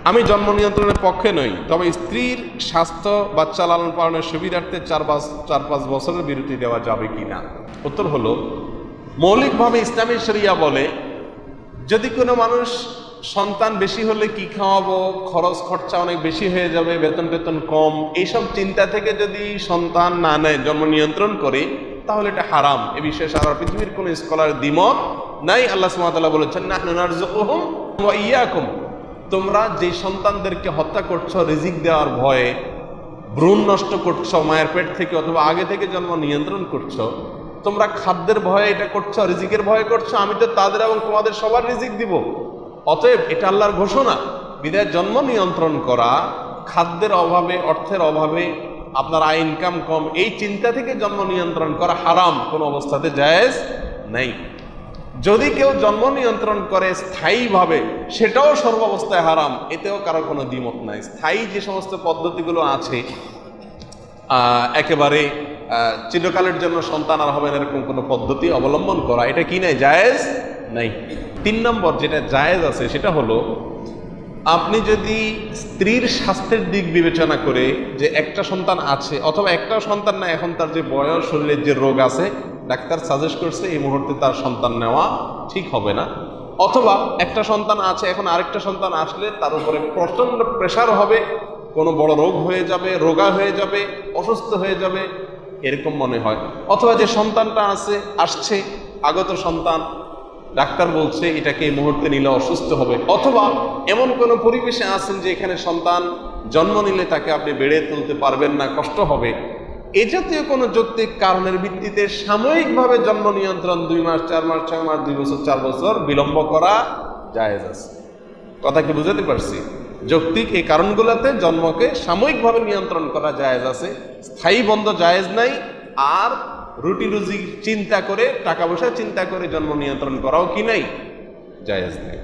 আমি জন্ম নিয়ন্ত্রণের পক্ষে নই, তবে স্ত্রীর স্বাস্থ্য বাচ্চা লালন পালনের সুবিধার্থে 4-5 বছরের বিরতি দেওয়া যাবে কি না। উত্তর হলো, মৌলিকভাবে ইসলামী শরিয়া বলে যদি কোনো মানুষ সন্তান বেশি হলে কি খাওয়াবো, খরচা অনেক বেশি হয়ে যাবে, বেতন কম, এইসব চিন্তা থেকে যদি সন্তান না নেয়, জন্ম নিয়ন্ত্রণ করে, তাহলে এটা হারাম। এ বিষয়ে সারা পৃথিবীর কোনো স্কলার দ্বিমত নাই। আল্লাহ সুবহানাহু ওয়া তাআলা বলেছেন, নাহনু নারযুকুহুম ওয়া ইয়্যাকুম, তোমরা যে সন্তানদেরকে হত্যা করছো রিজিক দেওয়ার ভয়ে, ভ্রূণ নষ্ট করছো মায়ের পেট থেকে অথবা আগে থেকে জন্ম নিয়ন্ত্রণ করছো, তোমরা খাদ্যের ভয়ে এটা করছো, রিজিকের ভয়ে করছো, আমি তো তাদের এবং তোমাদের সবার রিজিক দিব। অতএব এটা আল্লাহর ঘোষণা। বিধায় জন্ম নিয়ন্ত্রণ করা, খাদ্যের অভাবে, অর্থের অভাবে, আপনার আয় ইনকাম কম, এই চিন্তা থেকে জন্ম নিয়ন্ত্রণ করা হারাম, কোনো অবস্থাতে জায়েজ নেই। যদি কেউ জন্ম নিয়ন্ত্রণ করে স্থায়ীভাবে, সেটাও সর্বাবস্থায় হারাম, এতেও কারো কোনো দ্বিমত নাই। স্থায়ী যে সমস্ত পদ্ধতিগুলো আছে, একেবারে চিরকালের জন্য সন্তান আর হবে না এরকম কোনো পদ্ধতি অবলম্বন করা, এটা কি নাই, জায়েজ নাই। 3 নম্বর যেটা জায়েজ আছে সেটা হলো, আপনি যদি স্ত্রীর স্বাস্থ্যের দিক বিবেচনা করে যে একটা সন্তান আছে অথবা একটা সন্তান না, এখন তার যে বয়স, শরীরের যে রোগ আছে, ডাক্তার সাজেস্ট করছে এই মুহূর্তে তার সন্তান নেওয়া ঠিক হবে না, অথবা একটা সন্তান আছে, এখন আরেকটা সন্তান আসলে তার উপরে প্রচন্ড প্রেশার হবে, কোনো বড় রোগ হয়ে যাবে, রোগা হয়ে যাবে, অসুস্থ হয়ে যাবে, এরকম মনে হয়, অথবা যে সন্তানটা আসছে আগত সন্তান, ডাক্তার বলছে এটাকে এই মুহূর্তে নিলে অসুস্থ হবে, অথবা এমন কোনো পরিবেশে আছেন যে এখানে সন্তান জন্ম নিলে তাকে আপনি বেড়ে তুলতে পারবেন না, কষ্ট হবে, এ জাতীয় কোনো যৌক্তিক কারণের ভিত্তিতে সাময়িকভাবে জন্ম নিয়ন্ত্রণ 2 মাস, 4 মাস, 6 মাস, 2 বছর, 4 বছর বিলম্ব করা জায়েজ আছে। কথা কি বুঝাতে পারছি? যৌক্তিক এই কারণগুলোতে জন্মকে সাময়িকভাবে নিয়ন্ত্রণ করা জায়েজ আছে, স্থায়ী বন্ধ জায়েজ নাই। আর রুটি রুজি চিন্তা করে, টাকা পয়সা চিন্তা করে জন্ম নিয়ন্ত্রণ করাও কি নাই, জায়েজ নেই।